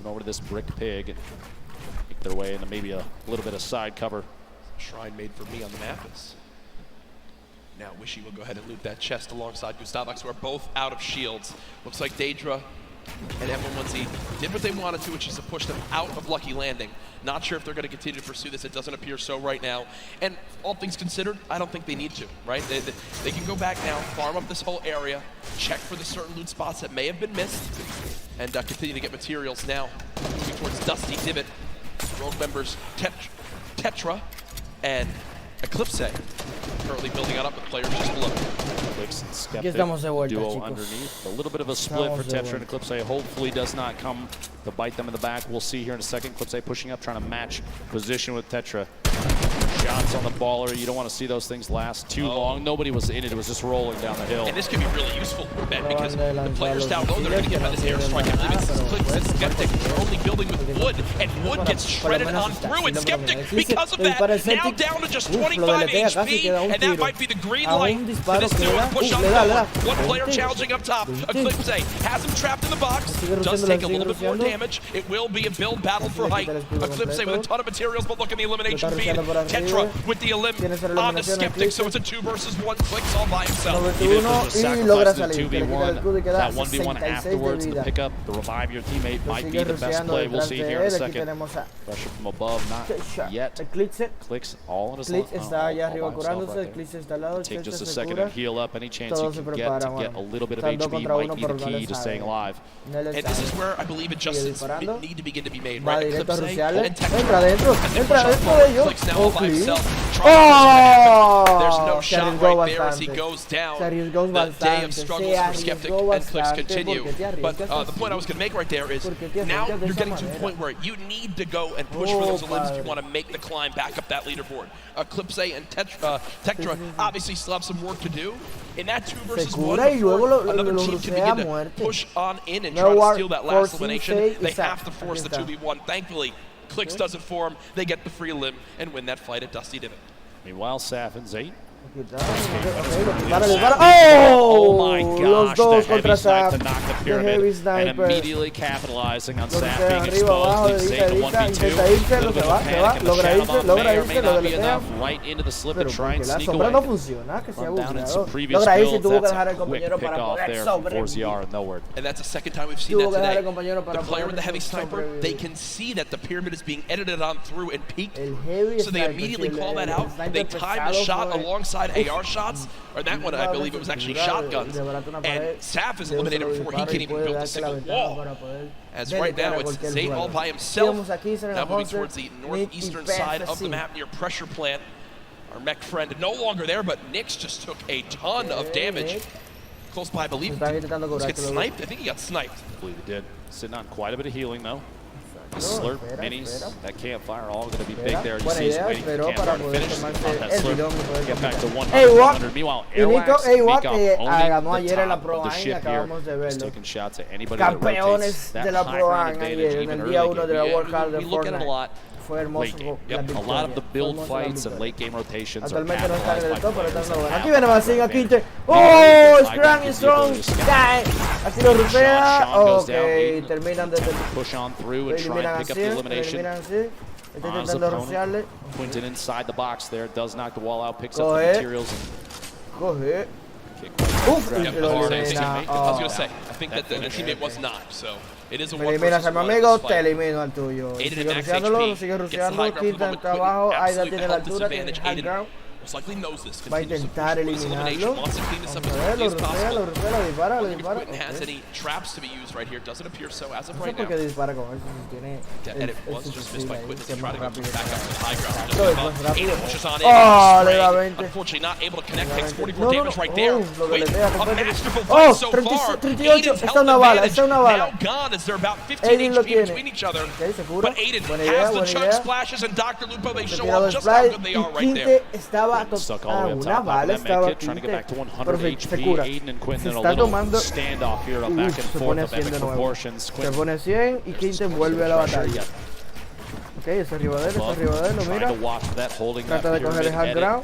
moving over to this brick pig and make their way into maybe a little bit of side cover. Shrine made for me on the map is. Now Wishy will go ahead and loot that chest alongside Gustavx, who are both out of shields. Looks like Daedra and F1Z did what they wanted to, which is to push them out of Lucky Landing. Not sure if they're going to continue to pursue this. It doesn't appear so right now. And all things considered, I don't think they need to, right? They can go back now, farm up this whole area, check for the certain loot spots that may have been missed, and continue to get materials now. Moving towards Dusty Divot. Rogue members Tetra and Eclipse currently building out up with players just below. Aquí estamos de vuelta, Duo chicos. underneath. A little bit of a split for Tetra and Eclipse. Hopefully does not come to bite them in the back. We'll see here in a second. Eclipse pushing up, trying to match position with Tetra. Shots on the baller. You don't want to see those things last too long. Nobody was in it. It was just rolling down the hill. And this could be really useful, Ben, because the players down low, they're going to get by this airstrike. I believe it's Eclipse and Skeptic. They're only building with wood, and wood gets shredded on through. And Skeptic, because of that, now down to just 25 HP, and that might be the green light for this duo to push on forward. One player challenging up top. Eclipse has him trapped in the box. Does take a little bit more damage. It will be a build battle for height. Eclipse with a ton of materials, but look at the elimination feed. Tetra with the elim on the Skeptic, so it's a 2 versus 1. Clicks all by himself. Even if there's a sacrifice in 2v1, that 1v1 afterwards, the pickup, the revive your teammate might be the best play. We'll see here in a second. Pressure from above, not yet. Clicks all in his Click está allá arriba curándose, Click está al lado, Take just a se second cura. and heal up. Any chance you Todos se can get to preparan, get a bueno. little bit of Están dos HP contra might uno, be the pero no key le to staying sabe. alive. No le And this is sabe. where I believe adjustments need to begin to be made, Va right? directo a Eclipse rushearle. and Tetra. Entra adentro, entra adentro de ellos. Clicks now all by Click. himself. There's no Se shot arriesgó right there as he bastante. goes down. Se arriesgó The day of bastante. struggles Se for Skeptic arriesgó and Clicks bastante. continue. ¿Por qué te But arriesgas the point I was going to make right there is ¿Por qué te now arriesgas de you're esa getting to a manera? point where you need to go and push for those Oh, elims if you padre. want to make the climb back up that leaderboard. Eclipse and Tetra obviously still have some work to do. In that 2 versus 1, cura y luego lo another team can rusea begin a to muerte. push on in and No try to war, steal that last forcing elimination. save, They exact. have to force the Aquí está. 2v1. Thankfully, Clicks does it for them. They get the free limb and win that fight at Dusty Divot. Meanwhile, Saf and Zayt. Oh my los gosh, dos the heavy contra snipe Saf. to knock the The pyramid heavy and sniper. immediately capitalizing on Lo Saf rusea being arriba, abajo, exposed. They edita, say the 1v2. intenta irse, A little bit se of va, panic in the logra shadow irse, bomb logra may or irse, may lo not be deletea. enough. Right into the slip to Pero try and porque la sneak sombra away. no funciona, que sea From down in bugueado. some previous Logra irse y builds, tuvo que that's dejar a al quick compañero pick para off poder there from sobrevivir. Forziar and nowhere. And that's the second time we've seen Tuvo that que dejar today. al compañero para The player with the poder heavy sniper, sobrevivir. they can see that the pyramid is being edited on through and peaked. El heavy So they sniper, immediately sí, call that el out. sniper They time the pesado shot fue- alongside AR shots. Or that one, I believe it was actually shotguns. And Saf is eliminated before he can even build a single wall. As right now, it's Zayt all by himself. Now moving towards the northeastern side of the map near Pressure Plant. Our mech friend no longer there, but Nyx just took a ton of damage. Close by, I believe. Did he get sniped? I think he got sniped. I believe he did. Sitting on quite a bit of healing though. The slurp, minis, that campfire, all going to be big there. You see some waiting for the campfire to finish off that slurp. Get back to 100. Meanwhile, Airwax ganó owning ayer en la the Pro top of the Am y ship here. acabamos de Just verlo. taking shots at anybody that rotates. Campeones That de la high Pro ground Am advantage ayer en even el día early 1 de game. la World Cup de We look at it a Fortnite. lot. Fue hermoso Late game. la Yep. A lot of the victoria. build Hermosa la fights and victoria. late game rotations are Actualmente no está en capitalized el by top, pero players está that bueno. have Aquí viene that Basing, advantage. Quinte. ¡Oh! High Strong ground y gives you the strong. ability to scout. Cae. Así lo rusea. Sean goes Ok, down, Aiden terminan de push on through lo and try eliminan and pick up así. the Lo elimination. eliminan así. Está On's intentando opponent, rushearle. Quinton inside the box there, does knock the wall out, picks up the Coge. materials and Coge. kick. Uf, Yep, lo I was elimina. going to say, I think that the teammate was not. So it is a Me one eliminas versus a mi one in amigo, this te fight. elimino al tuyo. Aiden Sigue at max rusheándolo, HP, sigue gets the high rusheando. ground Quinta from en Quinton, trabajo. Aida absolute tiene la health altura, tiene disadvantage. high Aiden ground. most likely knows this. Va a Continues to intentar push for this elimination, eliminarlo. wants to clean this up Vamos as a ver, quickly lo as rusea, possible. lo rusea, lo dispara, lo Wondering if dispara. Quinton has any traps to be used right here. Doesn't appear so as of No sé right por qué now. dispara con eso, si tiene And it el was just missed fusil by ahí, Quinton que to es try más to go rápido. back up to the high ground. Exacto, es más rápido. Aiden pushes on in. Oh, le da Spray. 20. Unfortunately, not able to connect. Takes 44 No, no, damage no. right there. Oh, lo Wait, deletea a completamente. masterful Oh, fight so 30, far. 38, Aiden's está health una bala, advantage está una bala. now gone as they're about 15 Aiden lo HP tiene. between each other. Ok, se cura. But Aiden Buena has idea, the buena chunk idea. splashes and Dr. Lupo, they show Tirado off just how splash good they y are right Quinte there. estaba Stuck all the way a up una top. bala, That estaba medkit trying to get back to Quinte, 100 pero se HP. cura. Aiden and Se Quinton in a está little tomando. standoff here, back and Se forth pone a of 100 epic de nuevo. proportions. Se Quinton pone a 100 y Quinte vuelve a la batalla. Ok, está arriba de él, lo mira. trying to watch that, holding that Trata de coger el pyramid high edit. ground.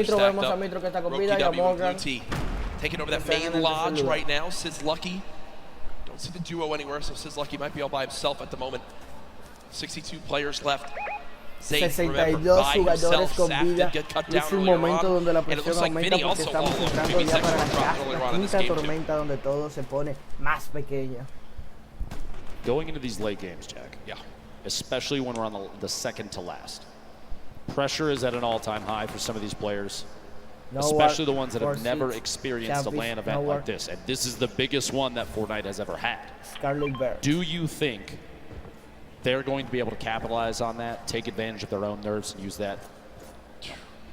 Mitro, stacked vemos a up. Mitro que está con Rookie vida y a W and Blue Morgan. T taking over that Están en main el lodge tercer right now. Sis Lucky. Don't see the duo anywhere, so Sis Lucky might be all by himself at the moment. 62 players left. Zay, remember, 62 by jugadores himself. con Zach vida. did get cut Y es down un earlier momento on. donde la And it presión looks like aumenta Vinny porque also estamos all entrando Jimmy's ya para next la, drop earlier on in this quinta game too. tormenta donde todo se pone más pequeño. Going into these late games, Jack, Yeah. especially when we're on the second to last, Pressure is at an all-time high for some of these players, No especially work, the ones that have 4-6, never experienced a Champions, LAN no event work. like this. And this is the biggest one that Fortnite has ever had. Scarlet Bear. Do you think they're going to be able to capitalize on that, take advantage of their own nerves, and use that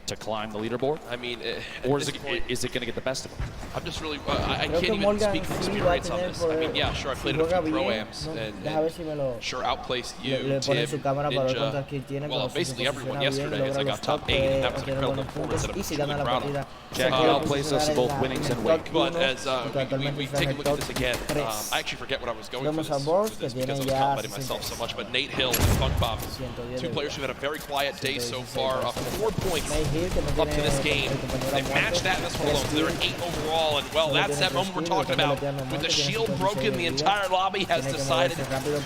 to climb the leaderboard? I mean, Or is it going to get the best of them? I'm just really, I Creo can't que even Morgan speak from sí va a experience on tener this. por- I mean, yeah, sure, I si played a few juega bien, pro-ams no, and deja ver si me lo- sure outplaced you, le ponen Tim, su cámara para ver Ninja. cuántas kills tiene, Well, cuando se basically everyone posiciona bien, yesterday as I logra got los top top, 8 and that was an obtiene incredible buenos performance puntos that y I'm si truly gana la proud partida. of. Jack, se you queda outplaced us in posicionar both en la- winnings en and el win. top But uno, as y we actualmente está take en a el look at top this again, 3. I actually forget what I was going for Vemos a this, Boss, for que this tiene because I was ya complimenting myself so much, but Nate Hill and Funk Bob, 110 two de players vida. who've had a very quiet day so far, 4 points Nate Hill, que no up to tiene this game. el compañero They've matched that in this one alone, so they're at 8 overall, and well, that's that moment we're talking about. With the shield broken, the entire lobby has decided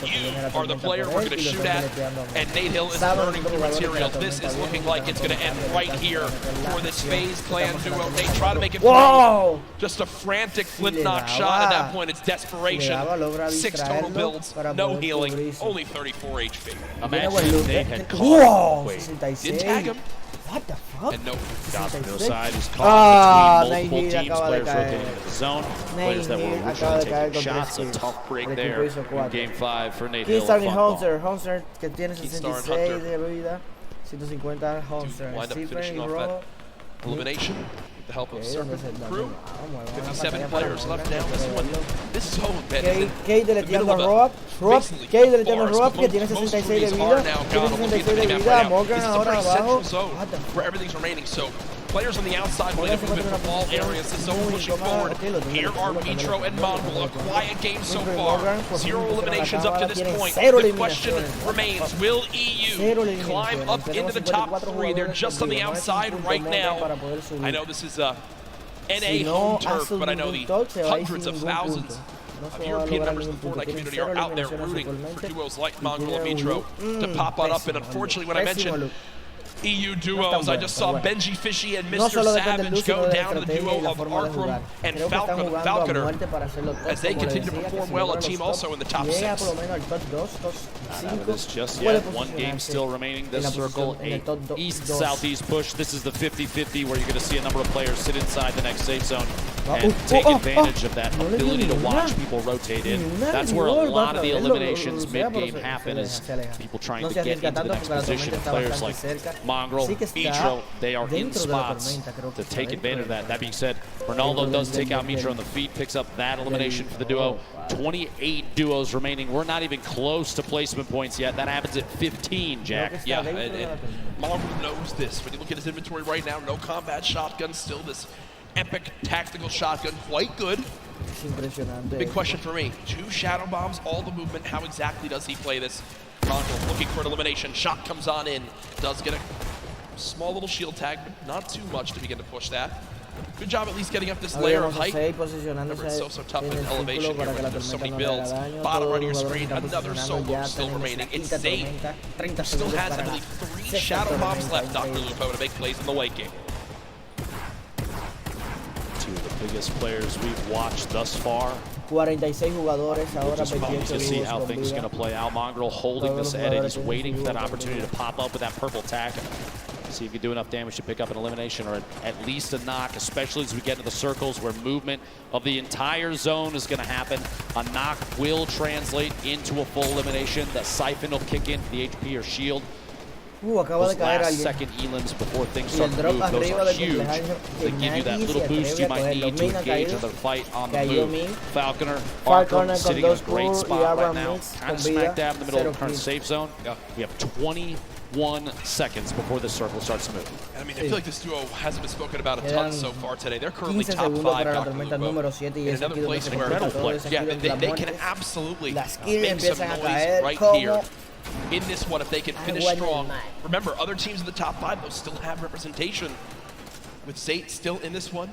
you are the player we're going to shoot at, and Nate Hill is burning through material. This is looking like it's going to end right here for this FaZe clan duo. They try to make it ¡Wow! just a frantic flip knock shot. At that point, it's desperation. 6 total builds, no healing, only 34 HP. Imagine they had ¡Wow! caught. Wait, 66. Didn't tag him, What the fuck? and no. Dosville side is Ah, caught between multiple Nate Hill teams, acaba de players caer. rotating into the zone, players that were Hill originally acaba de caer taking con shots. A 3 tough break kills. there Recuperó hizo in 4. Game 5 for Nate Hill. Keystar y Funk ball. Hunter que tiene Keystar and 66 Hunter. de vida, 150 Hunter, Wind up Stephen finishing y off Rojo. that elimination with the help of Serpent Entonces, Crew. vamos, 57 players left now. This zone, man. Kate deleteando a Rob, Kate deleteando a Rob que tiene 66 de vida, tiene 66 de vida, Morgan ahora abajo. What the fuck? Where everything's remaining. So players on the outside wanting to move in from all areas. The zone pushing forward. Here are Mitro and Mongrel. A quiet game so far. 0 eliminations up to this point. The question remains, will EU climb up into the top 3? They're just on the outside right now. I know this is a NA home turf, but I know the hundreds of thousands of European members of the Fortnite community are out there rooting for duos like Mongrel and Mitro to pop on up. And unfortunately, when I mentioned EU duos, I just saw Benji Fishy and Mr. Savage go down to the duo of Arkram and Falconer as they continue to perform well. A team also in the top 6. Not out of this just yet. One game still remaining. This circle, a east-southeast push. This is the 50-50 where you're going to see a number of players sit inside the next safe zone and take advantage of that ability to watch people rotate in. That's where a lot of the eliminations mid-game happen, is people trying to get into the next position. Players like Mongrel, Mitro, they are in spots to take advantage of that. That being said, Ronaldo does take out Mitro on the feet, picks up that elimination for the duo. 28 duos remaining. We're not even close to placement points yet. That happens at 15, Jack. Yeah, and Mongrel knows this. When you look at his inventory right now, no combat shotgun, still this epic tactical shotgun, quite good. Big question for me, 2 shadow bombs, all the movement. How exactly does he play this? Mongrel looking for an elimination. Shot comes on in. Does get a small little shield tag, but not too much to begin to push that. Good job at least getting up this layer of height. Remember, it's so tough in elevation here when there's so many builds. Bottom right of your screen, another solo still remaining. It's Zane. Still has, I believe, 3 shadow bombs left, Dr. Lupo, to make plays in the late game. 2 of the biggest players we've watched thus far. 46 jugadores ahora, Just waiting 28 to see duos how con things are vida. going to play out. Mongrel holding this edit. He's waiting for that opportunity to pop up with that purple tack. See if you can do enough damage to pick up an elimination or at least a knock, especially as we get into the circles where movement of the entire zone is going to happen. A knock will translate into a full elimination. The siphon will kick in for the HP or shield. Acaba Those de caer last alguien. second elims before things Y el start to drop move, those arriba are del huge. cumpleaños They que give you that nadie little se boost you atreve a might need cogerlo. to Mina engage cayó. in the fight on the Cayó move. Min. Falconer, Falconer Arkram con sitting in a 2 great kills spot y right Abraham now. Mix Kind con of smack vida, dab in the middle of 0 the current kills. safe zone. Yeah. We have 21 seconds before this circle starts to move. I mean, I feel like this duo hasn't been spoken about a ton so far today. They're currently 15 top segundos 5, para la Dr. tormenta Lupo. número 7 y In ese another kill place donde se where, conecta todo ese yeah, kill entre las they can muertes. absolutely Las kills make some empiezan a noise caer right como here in this one if they can finish agua en el strong. mar. Remember, other teams in the top 5, though, still have representation. With Zate still in this one.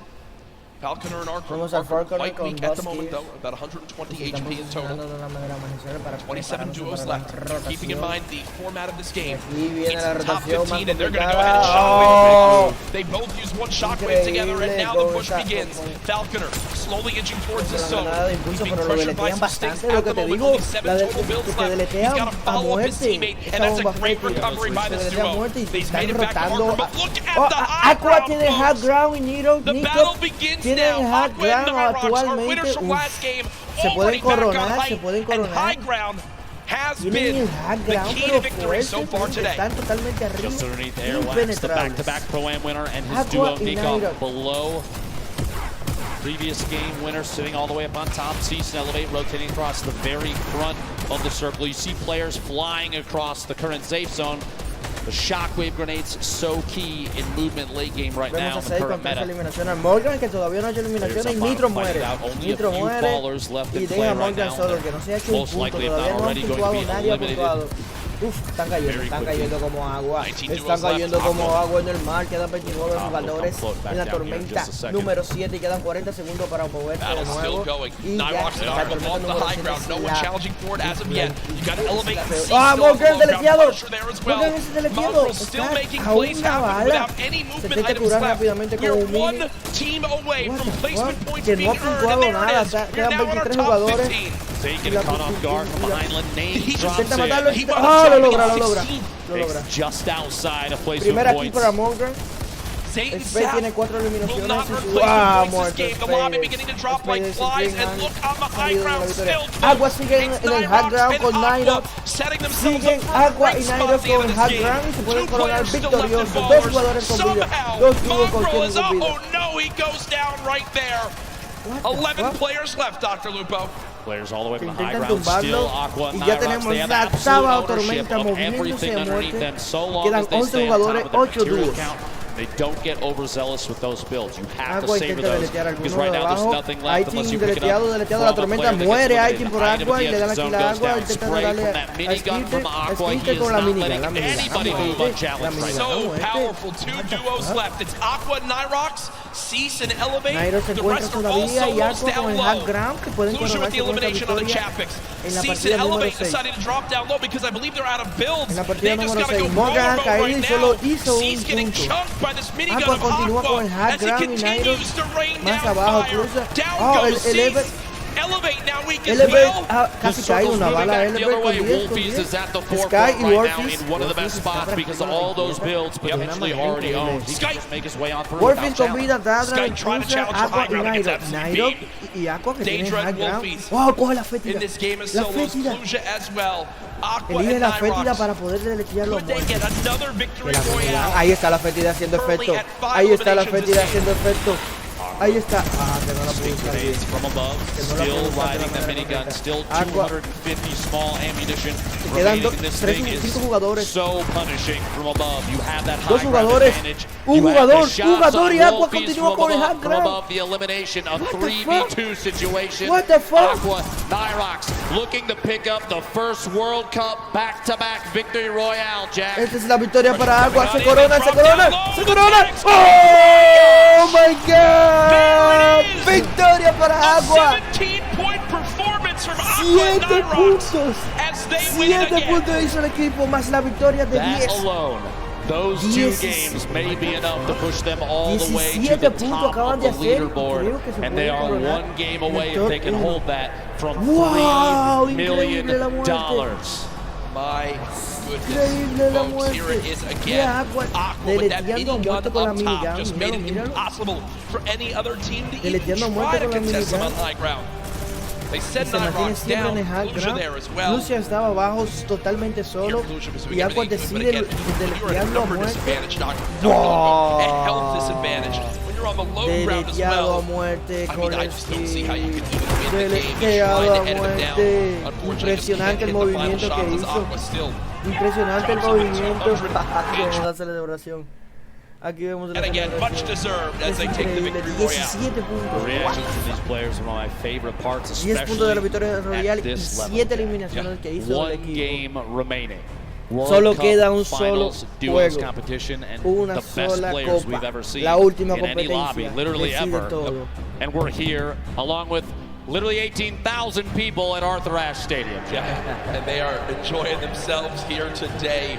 Falconer and Arkram Vamos al Falconer quite con weak at the 2 moment, kills. though. About 120 Se están HP in total. posicionando de una manera magistral para 27 prepararse duos para la left. Keeping in rotación. mind the format of this game. Aquí viene It's la top rotación 15, más and they're going to go complicada. ahead and shockwave. They both use one shockwave together, and Increíble now the cómo push está- begins. Falconer slowly inching towards the La zone. granada de He's impulso, being pero lo pressured by deletean some stakes bastante. Lo at que the te moment, digo, only 7 total que builds te left. He's deletean got to a follow up his muerte. teammate, Esa and that's a bomba great fértil. recovery by Se this deletea a duo. muerte y He's están made it back to rotando. Norman, but look at the high Aqua ground, tiene high folks. ground y Niro. The battle begins now. Aqua and Nyrox are winners from last game. Se Already pueden back on coronar, se height, pueden and high coronar. ground has Tienen been el high the ground, key to pero victory so far fuerte, today. están totalmente arriba, Just underneath Airwax, the back-to-back Pro-Am winner, and his Aqua duo y Nico Nairo. below. Previous game winner sitting all the way up on top. Cease and Elevate rotating across the very front of the circle. You see players flying across the current safe zone. The shockwave grenades so key in movement late game right now in Vemos the a 6 current con 3 meta. eliminaciones. Morgan, que todavía no ha hecho eliminaciones, y Nitro muere. Nitro muere y deja a Morgan solo, que no se ha hecho un punto. Todavía no ha puntuado, nadie ha puntuado. Uf, están cayendo como agua. Están cayendo como agua en el mar. Quedan 29 jugadores en la tormenta número 7 y quedan 40 segundos para moverse de nuevo. Y ya, la tormenta número 7 ¡ah, Morgan deleteado! Morgan es deleteado. Está a una bala. Se tiene que curar rápidamente con un mini. Que no ha puntuado nada. Quedan 23 jugadores. Intenta matarlo. ¡ah, lo logra! Just outside a place Primera of kill points. para Morgan. Spade tiene 4 eliminaciones y su... ¡ah, muerto! Agua sigue en el high ground con Nairo. Siguen Agua y Nairo con el high ground y se pueden coronar victoriosos. 2 jugadores con vida. 2 dúos con quienes con vida. 11 players left, Dr. Lupo. Players all the way from the high Intentan ground, still tumbarlo Aqua, y ya Nyrox, tenemos they have la absolute octava ownership tormenta of moviéndose everything de underneath muerte. them, so long Quedan as they 11 stay on top jugadores, of their 8 material dúos. count. They don't get overzealous with those builds. You have to Agua savor intenta those, deletear because alguno right de now there's abajo. nothing left unless you pick it Deleteado, up la from a tormenta player that muere. gets Aitin por eliminated. Agua y le dan The aquí zone la goes Agua. down. Intentan Spray darle from that minigun from Aqua. He Esquinte is con la not letting minigun. anybody move on challenge right now. So powerful, 2 duos left. It's Aqua, Nyrox, Cease, and Elevate. Nairo se The encuentra rest are all todavía y solos Aqua con down el high low. ground que pueden Conclusion with the coronarse con esta elimination of the victoria Chappics. en la Cease partida and número Elevate 6. decided to drop down low because I believe they're out of builds. En la partida They just número gotta go 6, Morgan ha robo caído right y now. solo hizo un Cease getting punto. chunked by this minigun Aqua of continúa con el Aqua high as he ground y Nairo continues to rain más down abajo fire. cruza. Down goes Elevate. Cease. Elevate now weak as Elevate well. casi cae una bala. Elevate con 10 con 10. Sky y in one of the best spots because of all those builds potentially already owned. He can just make his way on through without Wolfies con vida, challenge. Dadra, Aqua y Nairo. Nairo y Aqua que tienen high ground. ¡wow! Coge la fétida. In this game is La solos, fétida. Cluja as well. Aqua Elige and la fétida Nyrox. para poder deletearlo a Could they muerte. get another victory La fétida. royale? Ahí está la fétida haciendo efecto. Ahí está la fétida haciendo efecto. Ahí está. Ah, que no la pude usar bien. From above, still riding the minigun, still 250 small ammunition Quedan remaining in this thing 5 is jugadores. so punishing from above. You have that high 2 ground jugadores. advantage. Un You have jugador, the shots jugador on y Aqua Wolfies continúa con el high from ground. above the elimination, a What the 3v2 situation. What the fuck? Aqua, Nyrox looking to pick up the first World Cup back-to-back victory royale, Jack. Esta es la victoria para Aqua. Se corona, se corona, se corona. ¡Oh my God! Victoria para Aqua. 17-point performance from Aqua and 7 Nyrox puntos. as they win it 7 again. puntos hizo el equipo más la victoria de That 10. alone, those 2 games may be enough to push them all the way to the 17 puntos top acaban of de the hacer. leaderboard, Creo que se and they pueden are coronar 1 game en el away if top they can 1. hold that from Wow, $3 increíble la muerte. million. My goodness, Increíble la folks, here it muerte. is Mira, again. Aqua Aqua with that deleteando a minigun muerte con la up top minigun. just Míralo, made it míralo. impossible for any other team to even Deleteando a try muerte to con la contest them on minigun. high ground. They sent Se mantiene Nyrox siempre en down, el high Cluja ground. there as well. Lucia estaba abajo totalmente solo y Aqua decide deletearlo a muerte. Wow. A health disadvantage. When you're on the low ground as Deleteado a well. muerte, I mean, I just don't see how you can even win the game. Deleteado Trying a to head him muerte. down. Unfortunately, Impresionante el just can't hit the final movimiento shot que as hizo. Aqua still Impresionante el drops him into movimiento. 100. Aquí vemos la celebración. Aquí vemos la And again, much celebración. deserved as Es they take the increíble, victory royale. 17 The puntos. reactions from these players are one of my favorite parts, 10 puntos de la especially victoria royal at y this 7 level. eliminaciones que hizo el 1 equipo. game remaining. World Solo Cup queda un solo finals, duos juego. competition, and Una the best sola players copa. we've ever seen La última in any lobby, competencia. literally Decide ever. todo. And we're here along with literally 18,000 people at Arthur Ashe Stadium. Yeah, and they are enjoying themselves here today.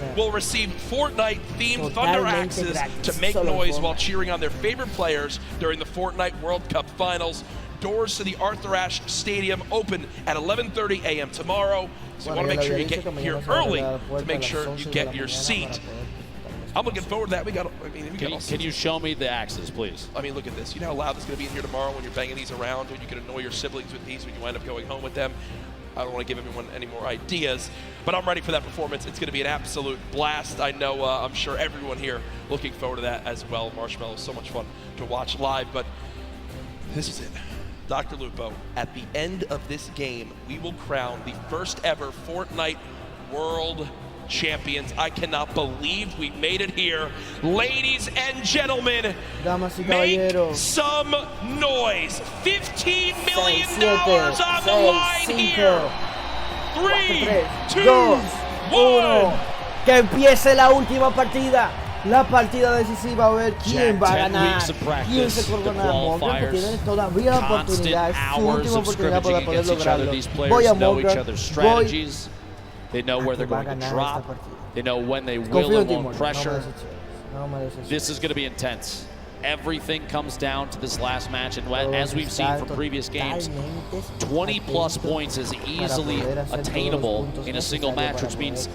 will receive Fortnite-themed Thunder Totalmente Axes gratis. to make Solo noise Fortnite. while cheering on their favorite players during the Fortnite World Cup Finals. doors to the Arthur Ashe Stadium open at 11:30 a.m. tomorrow. So you want to make sure you get here early to make sure you get your seat. I'm looking forward to that. Can you show me the axes, please? I mean, look at this. You know how loud this is going to be in here tomorrow when you're banging these around, and you can annoy your siblings with these when you end up going home with them. I don't want to give everyone any more ideas, but I'm ready for that performance. It's going to be an absolute blast. I know, I'm sure everyone here looking forward to that as well. Marshmallow is so much fun to watch live, but this is it. Dr. Lupo, at the end of this game, we will crown the first ever Fortnite World Champions. I cannot believe we made it here. Ladies and gentlemen, make some noise. $15 million on the line here. 3, 2, 1. Que empiece la última partida. La partida decisiva, a ver quién va a ganar, quién se corona. Morgan, que tiene todavía la oportunidad, es su última oportunidad para poder lograrlo. Voy a Morgan, They know where they're going to drop. They know when they will and won't pressure. This is going to be intense. Everything comes down to this last match, and as we've seen from previous games, 20-plus points is easily attainable in a single match, which means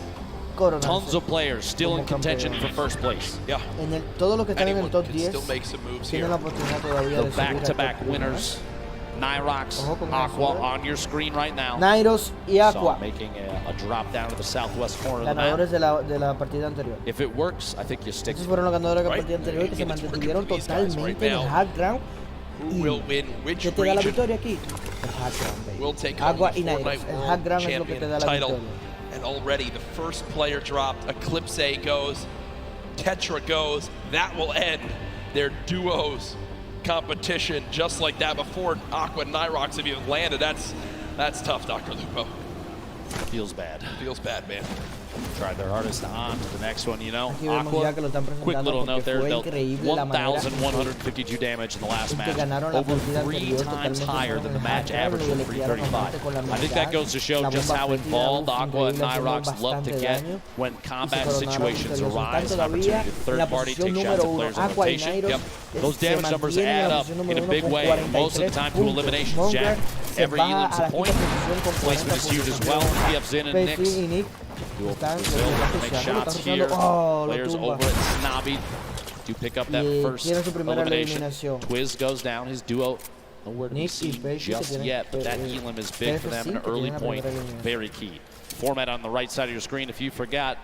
tons of players still in contention for first place. Yeah. Todos los que están en el top 10 still make some moves here. tienen la oportunidad todavía de The back-to-back winners. Nyrox, Aqua on your screen right now. Nyros y Aqua, making a drop down to the southwest corner of the ganadores map. de la partida anterior. If it works, I think you stick. Estos fueron los ganadores de la partida anterior que se mantuvieron totalmente en el hard ground. Who will win which ¿Qué te da la region? victoria aquí? El hard ground, baby. Will take home Agua the y Nyros. Fortnite El hard World ground es lo que te da Champion la title. victoria. And already the first player dropped. Eclipse goes. Tetra goes. That will end their duos competition just like that. Before Aqua and Nyrox have even landed. That's tough, Dr. Lupo. Feels bad. Feels bad, man. Tried their hardest on to the next one, you know. Aquí vemos ya que lo están Aqua, quick little presentando note there, porque fue dealt increíble la manera 1,152 damage in the last match, ganaron la over partida 3 anterior times totalmente higher than the match en el average of 335. I think that goes to show just how involved Aqua and Nyrox love to get when combat situations arise, an opportunity to third party take shots at players in rotation. Yep. Those damage numbers add up in a big way, most of the time to eliminations. Jack, every elims a point. Placement is huge as well. PF's in and Nix. Duel for Brazil, make shots here. Players over at Snobby do pick up that first elimination. Twiz goes down, his duo nowhere to be seen just yet, but that elim is big for them, an early point, very key. Format on the right side of your screen, if you forgot,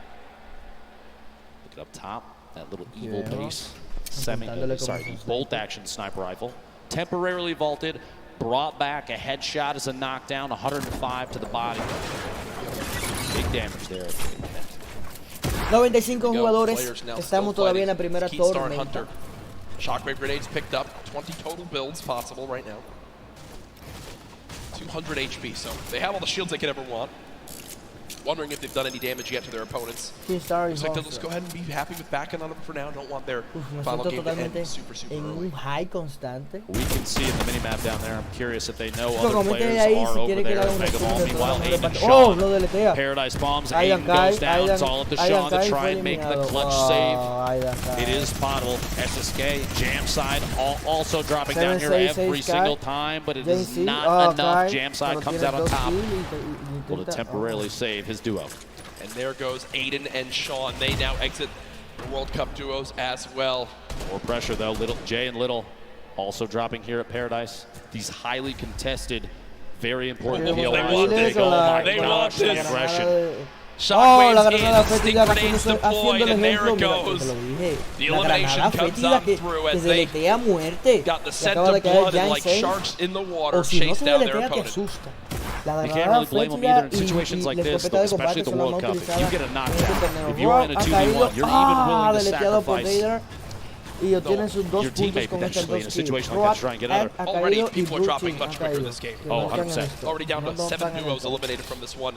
look it up top, that little evil base, bolt action sniper rifle, temporarily vaulted, brought back a headshot as a knockdown, 105 to the body. Big damage there. 95 jugadores, estamos todavía en la primera tormenta. Shockwave grenades picked up, 20 total builds possible right now. 200 HP, so they have all the shields they could ever want. Wondering if they've done any damage yet to their opponents. Looks like they'll just go ahead and be happy with backing on them for now. Don't want their final game to end super early. High constante. We can see in the minimap down there. I'm curious if they know other players are over there at Mega Ball. Meanwhile, Aiden Sean, Paradise Bombs, Aiden goes down. It's all up to Sean to try and make the clutch save. It is potable. SSK, jam side, also dropping down here every single time, but it is not enough. Jam side comes out on top. Able to temporarily save his duo. And there goes Aiden and Sean. They now exit the World Cup duos as well. More pressure though. Jay and Little also dropping here at Paradise. These highly contested, very important POIs. Oh my gosh, the aggression. Shockwave's grenades deployed, and there it goes. The elimination comes up through as they got the scent of blood and like sharks in the water chased down their opponent. You can't really blame them either in situations like this, though, especially at the World Cup. If you get a knockdown, if you are in a 2v1, you're even willing to sacrifice your teammate potentially in a situation like that to try and get other. Already, people are dropping much quicker this game. Oh, 100%. Already down to 7 duos eliminated from this one.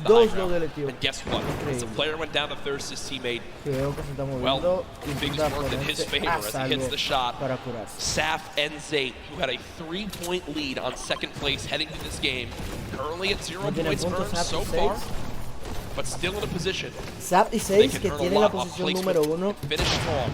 played the Dos high ground. lo deletió. And guess what? As the Increíble. player went down to thirst, his teammate, Creo que se está well, moviendo. things Intenta worked in his ponerse favor a as he hits salvo the shot. para curarse. Saf and Zate, who had a 3-point lead on second place heading to this game, currently at 0 No tiene points puntos, earned Saf so y far, 6. but still in a position Zap y they 6 can que earn a tiene la lot off posición número placement 1. and finish strong.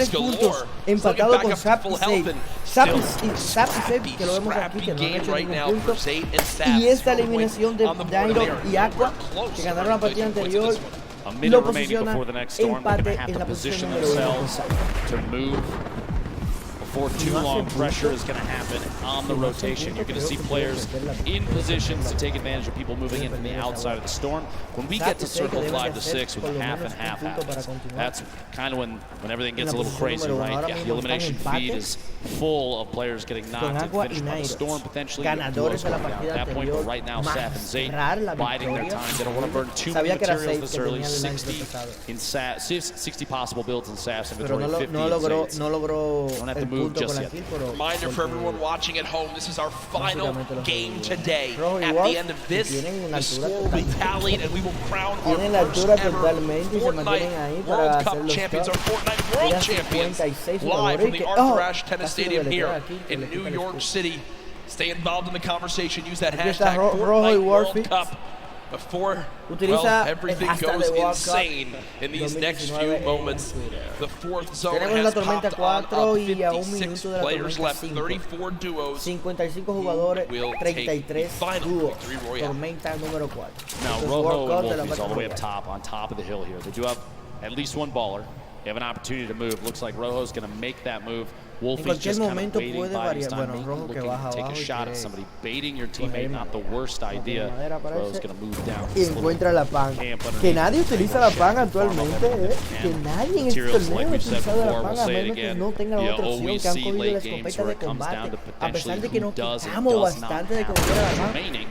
3 puntos, empatado con Zap y 6. Zap y Zap, que lo vemos aquí, que no han hecho ningún punto. Y esta eliminación de Nairo y Aqua, que ganaron la partida anterior, lo posiciona empate en la posición número 1. Before too long, pressure is going to happen on the rotation. You're going to see players in positions to take advantage of people moving in from the outside of the storm. When we get to circle 5 to 6 with half and half happens, that's kind of when everything gets a little crazy, right? Yeah, the elimination feed is full of players getting knocked and finished by the storm, potentially. Ganadores de la partida at that point, but right now, Saf and Zay biding their time. They don't want to burn too many materials this early. 60 possible builds in Saf's inventory, 50 in Zay's. Don't have to move just yet. Reminder for everyone watching at home, this is our final game today. At the end of this, the score will be tallied and we will crown our first ever Fortnite World Cup champions, our Fortnite World Champions, live from the Arthur Tennis Stadium here in New York City. Stay involved in the conversation, use that hashtag Fortnite World Cup before everything goes insane in these next few moments. The fourth zone has popped on up, 56 players left, 34 duos. 55 jugadores, 33 dúos. Tormenta número 4. Now Rojo and Wolfie's all the way up top, on top of the hill here. They do have at least one baller. They have an opportunity to move. Looks like Rojo's going to make that move. Wolfie's just kind of waiting by his time, looking to take a shot at somebody. Baiting your teammate, not the worst idea. Rojo's going to move down. Y encuentra la pan. Que nadie utiliza la pan actualmente, que nadie en este torneo ha utilizado la pan, a menos que no tenga la otra opción, que han cogido la escopeta de combate. A pesar de que nos quejamos bastante de coger a la pan,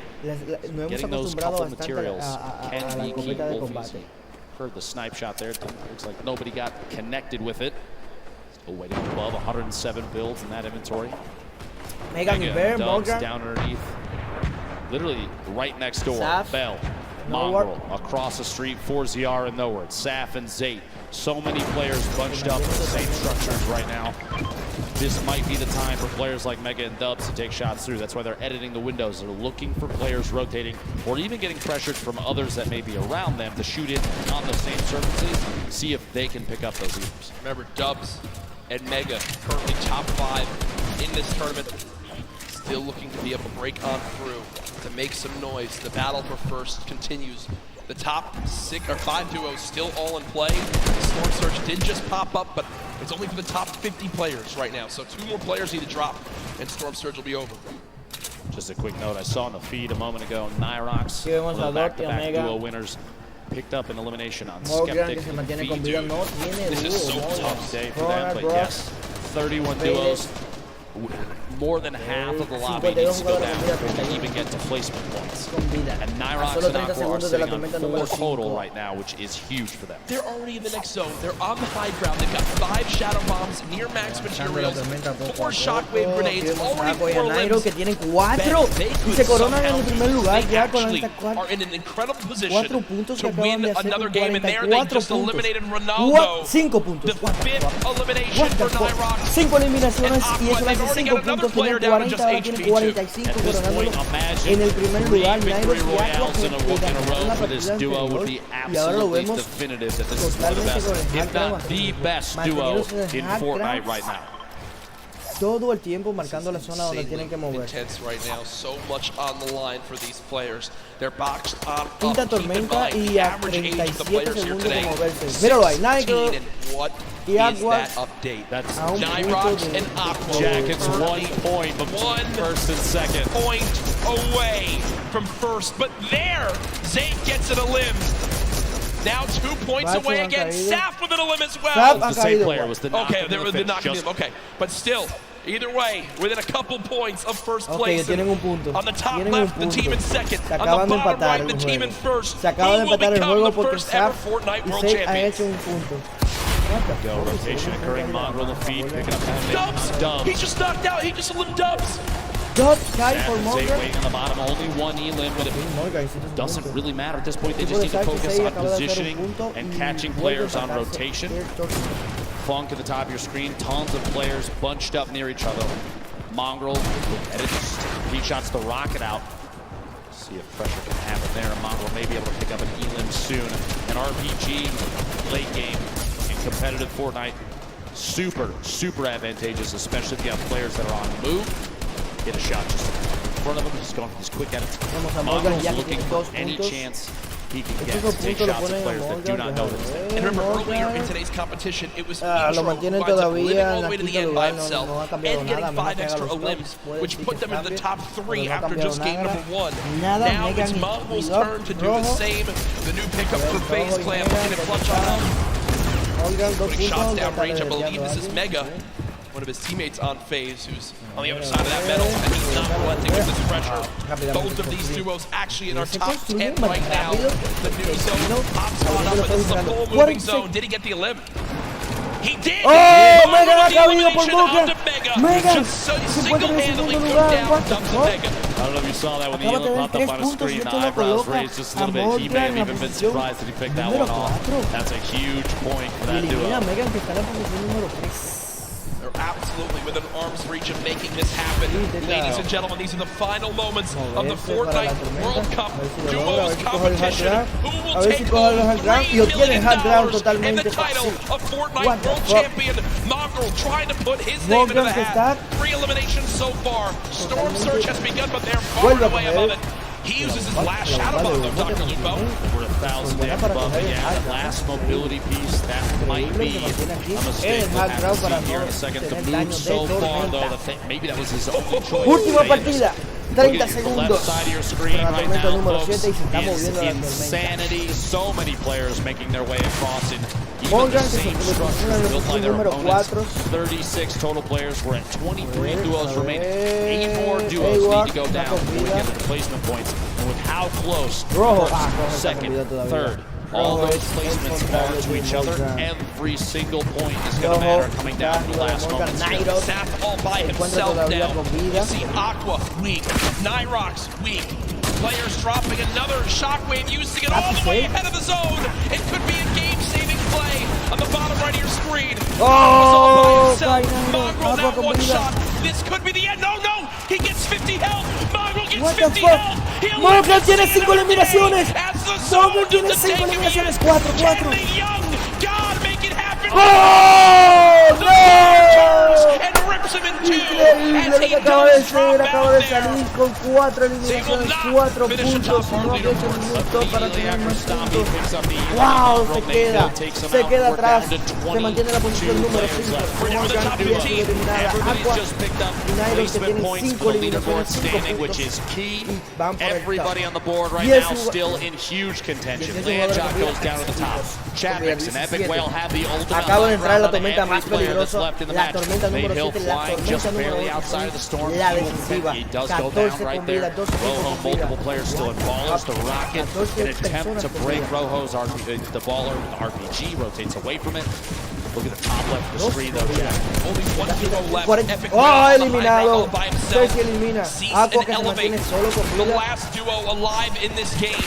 nos hemos acostumbrado bastante a la escopeta de combate. Heard the snipe shot there. Looks like nobody got connected with it. Still waiting above 107 builds in that inventory. Mega Dubs down underneath. Literally right next door. Saf, Bell, Mongrel, across the street, 4ZR and nowhere. Saf and Zate. So many players bunched up in the same structures right now. This might be the time for players like Mega and Dubs to take shots through. That's why they're editing the windows. They're looking for players rotating or even getting pressured from others that may be around them to shoot in on the same surfaces, see if they can pick up those leaders. Remember, Dubs and Mega currently top 5 in this tournament. Still looking to be able to break on through, to make some noise. The battle for first continues. The top 5 duos still all in play. Storm Surge did just pop up, but it's only for the top 50 players right now. So 2 more players need to drop, and Storm Surge will be over. Just a quick note, I saw in the feed a moment ago, Nyrox, one of the back-to-back duo winners, picked up an elimination on Skeptic. This is so tough day for them, but yes, 31 duos. More than half of the lobby needs to go down to even get to placement points. And Nyrox and Aqua are sitting on 4 total right now, which is huge for them. They're already in the next zone. They're on the high ground. They've got 5 shadow bombs, near max materials, 4 shockwave grenades, already 4 limbs. Que tienen 4 y se coronan en el primer lugar ya con estas 4. Are in an incredible position 4 puntos to que win acaban de hacer another con game, and there they 44 just puntos. eliminated Ronaldo. 5 puntos. The 5th elimination for Nyrox. 5 eliminaciones y eso le hace 5 puntos. Tienen 40, ahora tienen 45 coronándolo en el primer lugar. Nyrox y Aqua que ganaron la partida anterior y ahora lo vemos totalmente con el Fortnite right now. Todo el tiempo marcando la zona donde tienen que moverse. Quinta tormenta y a 37 segundos de moverse. Míralo ahí, Nigel y Aqua a un Nyrox and Aqua. Jackets 1 point, but 1 first and second. Point away from first, but there, Zay gets it a limb. Now 2 points away against Saf with an limb as well. The same player was the okay, they were the knocking him. Okay, but still, either way, within a couple points of first place. Tienen un punto. On the top left, the team in second. Se On acaban the de bottom empatar right, the team in first. Se acaba de empatar el juego porque first ever Saf Fortnite y World Zay han Champions. hecho un punto. Go rotation occurring. Mongrel the feed, picking up Dubs! He just knocked out. He just limb Dubs. Dubs carry for Mongrel. Mongrel. Waiting on the bottom, only 1 E-limb, but it doesn't really matter at this point. They just need to focus on positioning and catching players on rotation. Funk at the top of your screen, tons of players bunched up near each other. Mongrel, he shots the rocket out. See if pressure can happen there. Mongrel may be able to pick up an E-limb soon. An RPG late game in competitive Fortnite super advantageous, especially if you have players that are on the move. Get a shot just in front of him, just going, he's quick at it. Mongo's looking for any chance he can get to take shots at players that do not know this. And remember, earlier in today's competition, it was Nitro lo who mantienen winds up living todavía all the way to the end by en la himself no ha and cambiado getting nada, 5 menos que extra haga los elims, puede which decir put que them into the cambie, top 3 pero no ha after cambiado just game nada. number 1. Nada, Now Megan it's y Mongo's Rojo. turn to do the same. The new pickup for FaZe Clan looking to clutch on them. Morgan, 2 Putting shots puntos, down range, I tratar de believe this is desviar a Mega, alguien. one of his teammates on FaZe, who's on the other side of that medal, and he's not relenting with this pressure. Both of these duos actually in our top 10 right now. The new zone pops on up, and this is a full moving zone. Did he get the elim? He did! ¡Oh! Megan ha cabido por Mega! Morgan. Megan Just se encuentra en el single-handedly segundo took lugar. down What the Dunks and fuck? Mega. I don't know if you saw that when the Acaba de yellow dar popped up 3 on his puntos screen. y The esto lo eyebrows coloca raised just a a little bit. He may have Morgan en la even been posición surprised that he picked that número one off. 4. That's a huge point for Y that elimina a duo. Megan, que está en la posición número 3. They're absolutely within arm's reach of making this happen. Ladies and gentlemen, these are the final moments of the Fortnite World Cup Duos competition. Who will take home $3 million and the title of Fortnite World Champion? Mongrel trying to put his name into the hat. 3 eliminations so far. Storm Surge has begun, but they're far and away above it. He uses his last shadow bomb though, Dr. Lupo. We're 1,000 damage above it. Yeah, that last mobility piece, that might be a mistake we'll have to see here in a second. The move so far, though, maybe that was his only choice. Última partida. 30 Look at the left segundos. side of your screen Para la right tormenta now, número folks, 7 y se está is moviendo la tormenta. insanity. So many players making their way across in even Morgan, the que se same posiciona en structure la built by posición their número opponents. 4. 36 total players. We're at 23 duos remaining. 8 more Hey, duos need to go Wack, down la before we comida. get the replacement points. And with how close Rojo. first, Rojo second, está todavía. third, all Rojo those es placements encontrable are to each other. Morgan. Every single point is going to Rojo matter coming down to the last Morgan, moments here. Nairo Saf all by se encuentra himself todavía now. con You vida. see Aqua weak, Nyrox weak. Players dropping another shockwave, using it all the way ahead of the zone. It could be a game-saving play on the bottom right of your screen. Oh, Mongrel now con one vida. shot. This could be the end. No, no, he gets 50 health. Mongrel gets What the 50 fuck? health. He Morgan eliminates tiene the 5 end of the day eliminaciones. as the zone Morgan tiene does the 5 taking eliminaciones. it. 4. Can the young god make it happen? ¡Oh! The ¡No! and rips him in two Increíble as lo he que acaba de does hacer. drop Acaba out de there. salir con 4 eliminaciones, not 4 finish puntos. atop our No ha hecho leaderboard. un minuto para Immediately tener after más Stompy puntos. picks up the ¡Wow! Rompe, takes him Se out. queda We're atrás. down to Se mantiene en la posición 22 número players 5. left. We're down to the Morgan top que ha 15. sido eliminada. Everybody's Aqua just picked up y Nairo, que placement tienen points 5 for the leaderboard eliminaciones, 5 standing, which puntos. is key. Y van por el Everybody top. on the board right 10 now still in huge contention. 10 Landshot jugadores goes down to the top. Chadwick's and Epic Whale have the ultimate Acaba de entrar la on tormenta every más player that's peligrosa, left in the la match. tormenta número Mayhill 7, la flying just tormenta número barely 8, outside of the storm. la He defensiva. does go 14 down right con vida, there. 12 Rojo, con vida. multiple players still in. Ballers to Rocket, 14 an attempt to personas con break vida. Rojo's the baller with the RPG, rotates away from it. Look at the top left of the screen though, Jack. Only one duo left. 40. Epic ¡Oh, Whale on the high ground eliminado! all by himself. Cersei elimina. Cease Aqua and que se elevate. mantiene solo con The vida. last duo alive in this game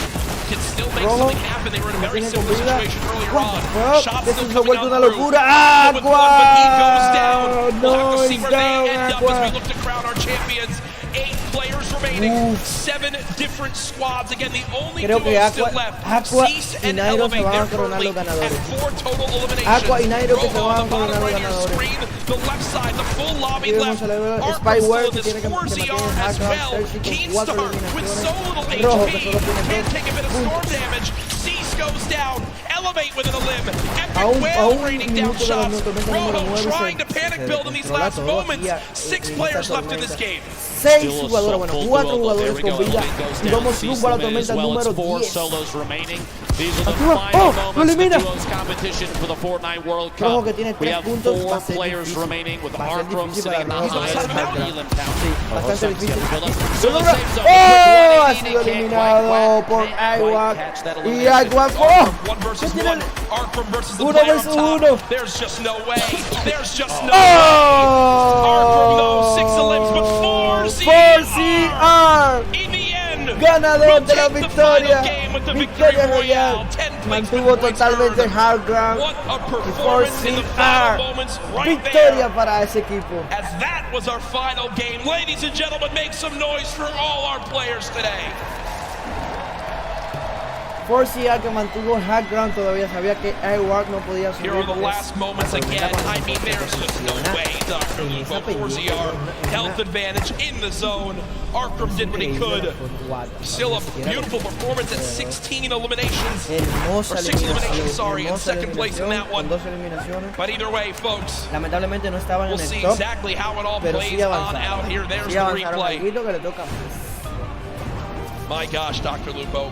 can still make Rojo something happen. They were in a very mantiene con similar vida. situation earlier What on. the fuck? Shots Esto still se ha coming vuelto out una through. locura. One with one, but he goes down. Aqua! We'll have to No, see he's where they down, end up as we Aqua. look to crown our champions. 8 players remaining, Uf. 7 different squads. Again, the only Creo duo que still Aqua left. y Cease and Nairo se elevate. van a They're coronar currently los ganadores. at 4 total eliminations. Aqua y Nairo que se Rojo van on a the bottom coronar los right of your ganadores. screen, the left side, the full lobby Aquí left. vemos a Arkham Spyware still que in tiene this que 4ZR mantener as Haga, well. Cersei con 4 Keenstar with so little eliminaciones. Rojo que HP solo tiene can 2 take a bit of storm puntos. damage. Cease goes down. Elevate with an limb. Epic A un Whale raining down minuto de la shots. tormenta número Rojo 9 trying to panic build in these last controla todo moments. aquí 6 en players esta left in this tormenta. game. 6 Still a jugadores, bueno, full 4 duo, but there jugadores we con go. vida. Elite goes Y down. vamos Cease rumbo a la eliminated as tormenta well. número It's 4 10. solos remaining. These are the Activa. final ¡Oh! ¡Lo moments of the elimina! duos competition for the Fortnite World Rojo Cup. que tiene We 3 have puntos. 4 Va a ser players difícil. remaining with Va a ser Arkham difícil sitting in the para Rojo. highest elim count. Bastante difícil. So ¡Lo the logra! safe zone, ¡Oh! Ha quick 180, sido can't eliminado quite por catch Iwak. that Y elimination. Iwak. ¡Oh! 1 versus ¿Qué tiene 1. Arkham versus the Uno player versus on top. uno. There's just no way. There's just no way. Arkham though, 6 elims, but 4CR. 4CR. In the end, Ganador de la will take the final victoria. game with the Victoria victory royal. royale. 10 Mantuvo placement points totalmente earned. hard ground. What a Y performance in the 4CR. final moments right Victoria there. para ese equipo. As that was our final game. Ladies and gentlemen, make some noise for all our players today. 4CR que mantuvo el high ground todavía sabía que iWark no podía subir. Here are the last moments again. I mean, there's just no way Dr. Lupo, 4CR, health advantage in the zone. Arkram did what he could. Still a beautiful performance at 16 eliminations. Or 6 eliminations, sorry, in second place in that one. But either way, folks, lamentablemente no estaban we'll en el see top, exactly how it all pero plays sí on out here. There's the replay. que le toca. My gosh, Dr. Lupo.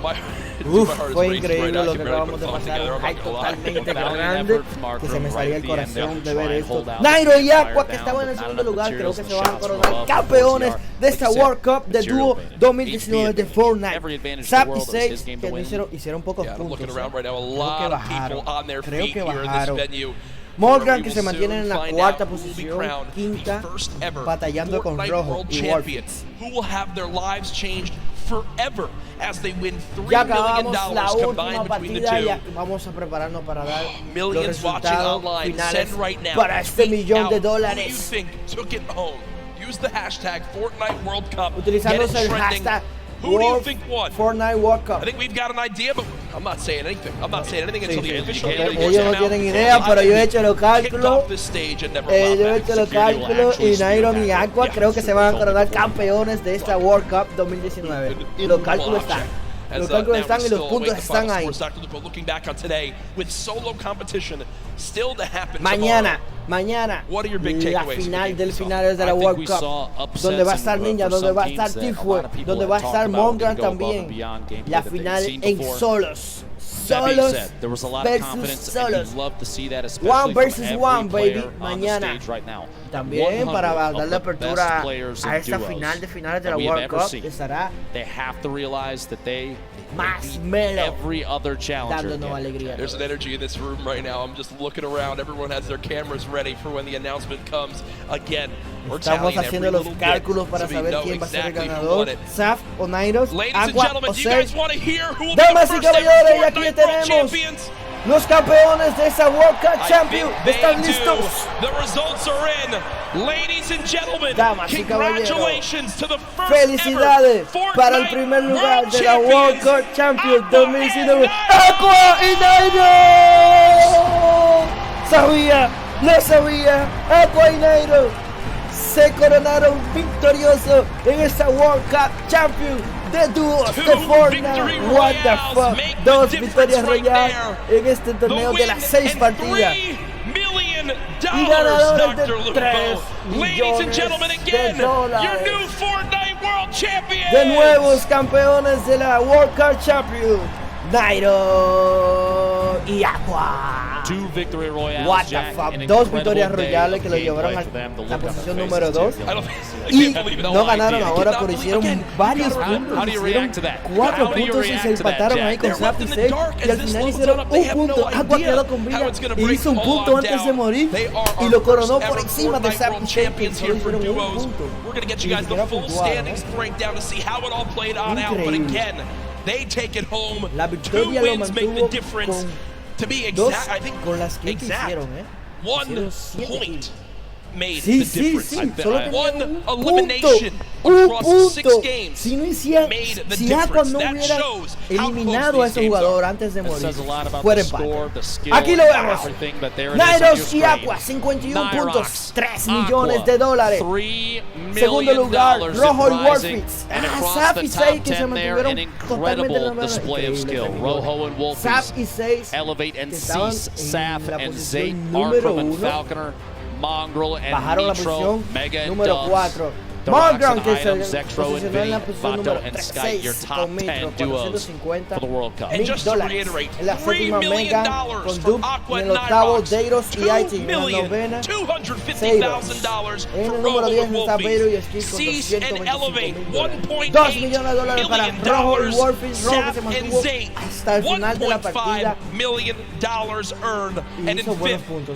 Fue increíble lo que acabamos de pasar. Hay totalmente grande que se me salía el corazón de ver esto. Nairo y Aqua, que estaban en el segundo lugar, creo que se van a coronar campeones de esta World Cup de dúo 2019 de Fortnite. Zap y 6, que hicieron pocos puntos. Creo que bajaron. Morgan, que se mantiene en la cuarta posición, quinta, batallando con Rojo y Wolfitz. Ya acabamos la última partida y vamos a prepararnos para dar los resultados finales para este $1.000.000. Utilizando el hashtag Fortnite World Cup. I think we've got an idea, but I'm not saying anything. I'm not saying anything until the official ellos no tienen idea, pero yo he hecho los cálculos. Y Nairo y Aqua creo que se van a coronar campeones de esta World Cup 2019. Y los cálculos están. Los cálculos están y los puntos están ahí. Mañana, la final del final de la World Cup, donde va a estar Ninja, donde va a estar Tifue, donde va a estar Mongram también. La final en solos. Solos versus solos. One versus one, baby. Mañana. También para darle apertura a esta final de finales de la World Cup, estará más melo, dándonos alegría. There's an energy in this room right now. I'm just looking around. Everyone has their cameras ready for when the announcement comes. Again, we're estamos haciendo los cálculos para saber quién va a ser el ganador. Zaf o Nairo, Aqua o Search. Damas y caballeros, y aquí tenemos los campeones de esa World Cup Champions. ¿Están listos? Damas y caballeros, felicidades para el primer lugar de la World Cup Champions 2019. Aqua y Nairo. Lo sabía. Aqua y Nairo se coronaron victoriosos en esta World Cup Champions de dúos de Fortnite. What the fuck, 2 victorias royales en este torneo de las 6 partidas y ganadores de $3 millones. De nuevos campeones de la World Cup Champions, Nairo y Aqua. What the fuck, 2 victorias royales que lo llevaron a la posición número 2 y no ganaron ahora, pero hicieron varios puntos. Hicieron 4 puntos y se empataron ahí con Zap y 6 y al final hicieron un punto. Aqua quedó con vida y hizo un punto antes de morir y lo coronó por encima de Zap y 6, que solo hicieron un punto. Y siquiera puntuaron, increíble. They take it home. La victoria lo mantuvo con las que hicieron, 1 point made sí, the difference. Sí, solo One un elimination punto. across 6 games. Si Aqua no hubiera eliminado a ese jugador antes de morir, fuera empate. Aquí lo vemos. Nairo y Aqua, 51 puntos, $3 millones. Segundo lugar, Rojo y Wolfitz. Zap y 6 que se mantuvieron totalmente en la mano. Zap y 6 que estaban en la posición número 1. Bajaron la posición número 4. Mongram, que se posicionó en la posición número 6 con Mitro, $450,000. En la séptima, Megan con Duke. En el octavo, Deiros y IT. En la novena, Seiros. En el número 10 está Beiro y Skid con $225,000. $2 millones para Rojo y Wolfitz. Rojo que se mantuvo hasta el final de la partida y hizo buenos puntos.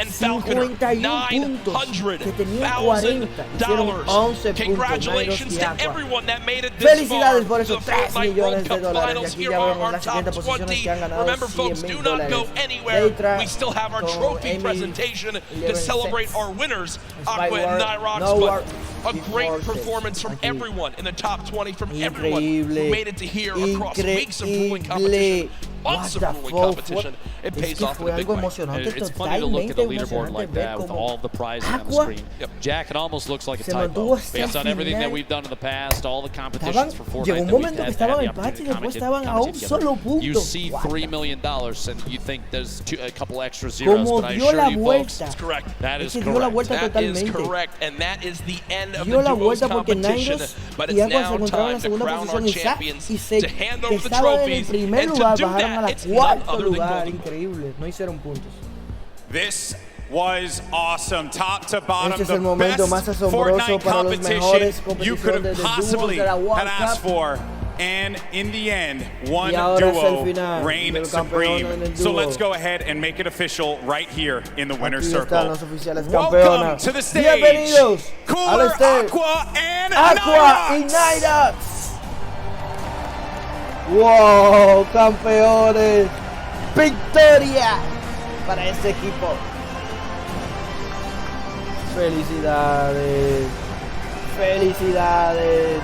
51 puntos, que tenían 40. Hicieron 11 puntos. Congratulations to everyone that made it this Felicidades por far esos to the 3 Fortnite millones de World Cup dólares. Y Finals. aquí Here ya are vemos our las top siguientes posiciones 20. que han ganado Remember, folks, 100,000 do not dólares. go anywhere. Deitra We still have our con trophy Emil, presentation to celebrate our winners, Spy Aqua and War, Nyrox, no but war, a great Forces. performance from Aquí. everyone in the top 20, from everyone Increíble. who made it to here across weeks of ruling competition, months of ruling competition. It pays off in a big way. It's funny to look at the leaderboard like that with all the prizes on the screen. Jack, it almost looks like a typo based on everything that we've done in the past, all the competitions for Fortnite llegó un that momento we've que estaban had the empate y opportunity to después estaban a un commentate solo together. You punto. see $3 million and you think there's a couple extra zeros, Como but I dio assure la you folks, vuelta. That's correct. that is Es que dio la correct. vuelta That is totalmente. correct, and that is the end of Dio the la duos vuelta porque competition. Nyrox But y it's Aqua se now encontraban en la time to segunda crown our posición y champions, se to hand que over the estaban en el trophies, primer and to lugar do bajaron a that, la it's none cuarto other than lugar. Golden. Increíble, no hicieron puntos. This was awesome, top to bottom. Este es el The momento best más asombroso Fortnite para los mejores competition you could competiciones have de possibly dúos de la World had asked Cup. for. And in the end, one Y ahora es el duo final reigned del campeón en el supreme. So dúo. let's go ahead and make it official right here in the winner's Aquí están circle. los oficiales Welcome campeonas. to the stage, Bienvenidos al Cooler, este. Aqua, and Aqua y Nyrox. Nyrox. Wow, campeones. Victoria para este equipo. Felicidades. Felicidades.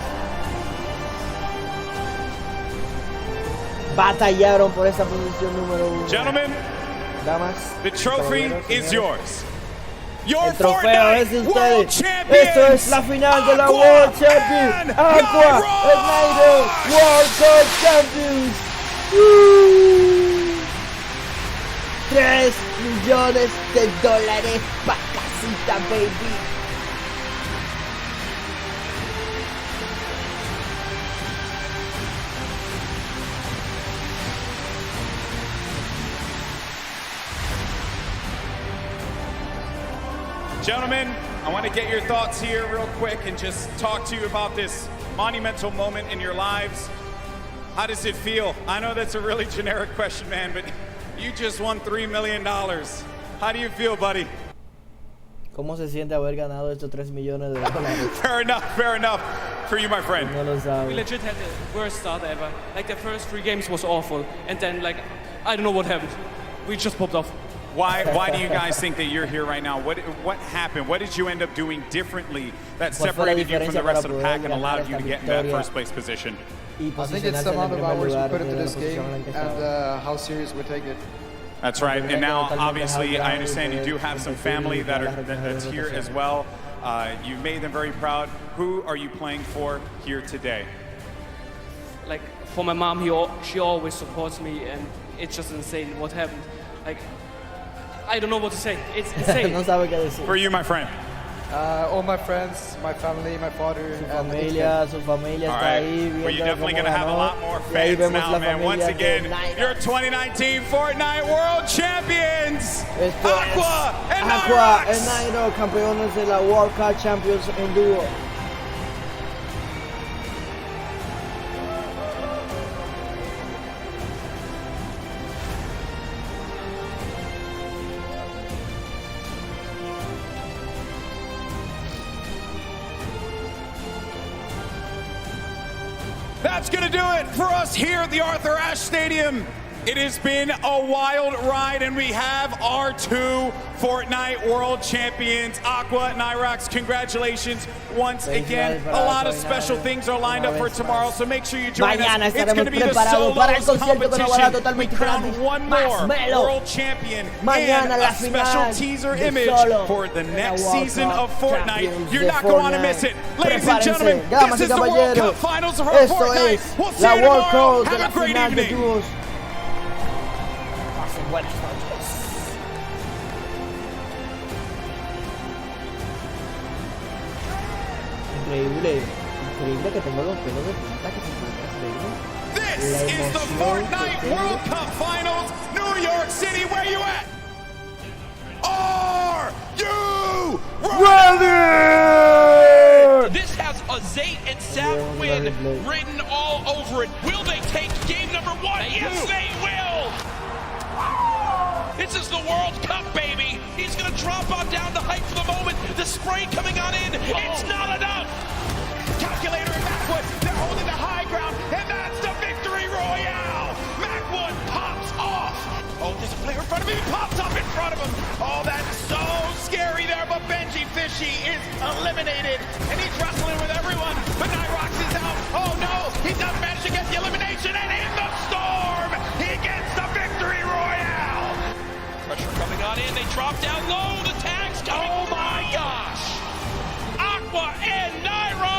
Batallaron por esta posición número 1. Gentlemen, Damas, the trophy caballeros, is señores. yours. Your El trofeo es de Fortnite World ustedes. Champions. Esto es la final de la Aqua World Champions. and Aqua and Nyrox. Nyrox World Cup Champions. 3 millones de dólares pa' casita, baby. Gentlemen, I want to get your thoughts here real quick and just talk to you about this monumental moment in your lives. How does it feel? I know that's a really generic question, man, but you just won $3 million. How do you feel, buddy? ¿Cómo se siente haber ganado estos 3 millones de dólares? Fair enough for you, my friend. No lo We sabe. legit had the worst start ever. Like the first 3 games was awful, and then like I don't know what happened. We just popped off. Why do you guys think that you're here right now? What happened? What did you end up doing differently that ¿Cuál fue la separated you from the diferencia rest para of the poder pack and ganar allowed you esta to get in that victoria? first place position? Y I think it's posicionarse the en el amount of primer hours we lugar put into de la this game posición en la que and estaba. how serious we take it. That's right. And now, obviously, I understand you do have some family that's here as well. You made them very proud. Who are you playing for here today? Like for my mom, she always supports me, and it's just insane what happened. Like I don't know what to say. It's insane. No sabe qué decir. For you, my friend. All my friends, my family, my father, and Su familia All está right. ahí Well, you're viendo definitely cómo going to have a ganó. lot more Y ahí fans vemos now, la man. Once familia again, de Nyrox. your 2019 Fortnite World Champions, Esto Aqua es and Aqua Nyrox. and Nyrox, campeones de la World Cup Champions en dúo. That's going to do it for us here at the Arthur Ashe Stadium. It has been a wild ride, and we have our 2 Fortnite World Champions, Aqua and Nyrox. Congratulations once again. A lot of special things are lined up for tomorrow, so make sure you join Mañana us. It's going to estaremos be the preparados para el solos concierto que nos hará competition. We totalmente crown gratis. one Más more Melo. World Champion Mañana and la a final special teaser de image solo for the de la next World season Cup of Fortnite. Champions You're de not going to want to Fortnite. miss it. Ladies and Prepárense, gentlemen, damas this y is the World caballeros. Cup Finals of Esto Fortnite. es We'll see la you World tomorrow. Cup de la Have a great final de evening. dúos. Pasen buenas noches. Increíble que tengo los pelos de punta que se encuentran. This is the Fortnite World Cup Finals, New York City. Where you at? Are you ready? This has a Zayt and Sap win written all over it. Will they take game number 1? Yes, they will! This is the World Cup, baby! He's gonna gonna drop on down the height for the moment. The spray coming on in. It's not enough. Calculator and Macwood, they're holding the high ground, and that's the victory royale. Macwood pops off. Oh, there's a player in front of him. He pops up in front of him. Oh, that's so scary there, but Benji Fishy is eliminated, and he's wrestling with everyone, but Nyrox is out. Oh, no, he doesn't manage to get the elimination, and in the storm, he gets the victory royale. Pressure coming on in. They drop down low. The tags coming. Oh, my gosh. Aqua and Nyrox.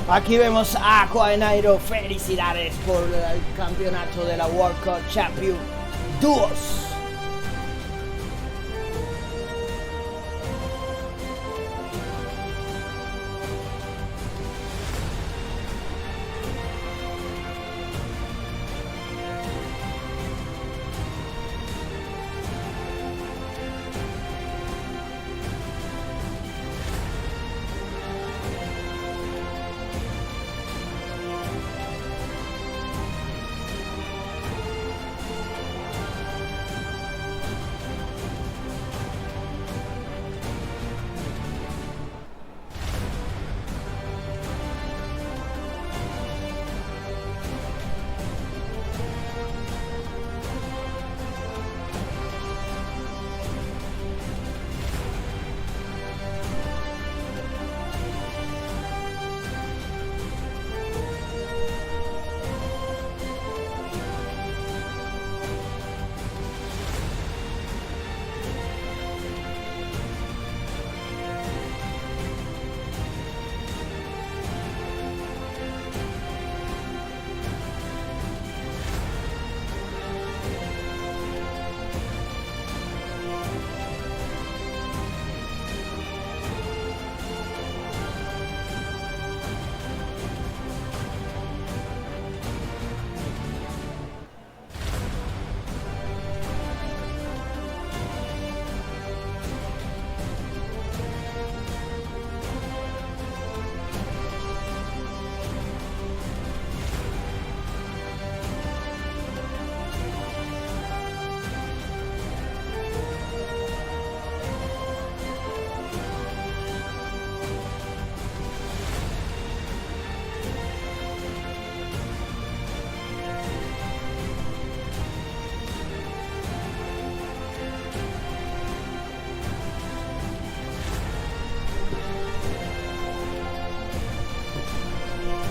Aquí vemos a Aqua y Nairo. Felicidades por el campeonato de la World Cup Champion Dúos.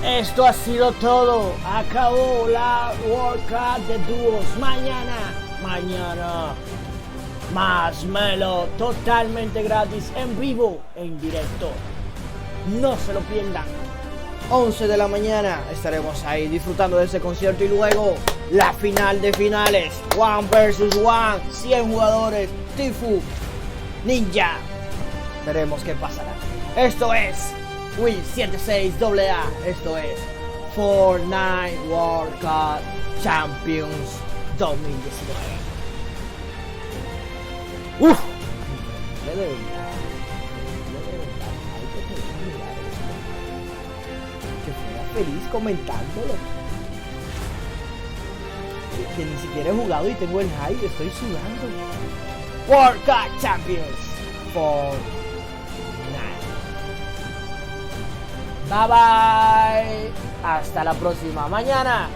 Esto ha sido todo. Acabó la World Cup de dúos. Mañana, más Melo, totalmente gratis, en vivo e en directo. No se lo pierdan. 11 de la mañana estaremos ahí disfrutando de ese concierto y luego la final de finales. 1 vs 1, 100 jugadores, Tifu, Ninja. Veremos qué pasará. Esto es WiLL76 AA. Esto es Fortnite World Cup Champions 2019. ¡Uf! De verdad, hay que mirar esto. Que fuera feliz comentándolo. Que ni siquiera he jugado y tengo el hype, estoy sudando. World Cup Champions Fortnite. Bye bye. Hasta la próxima mañana.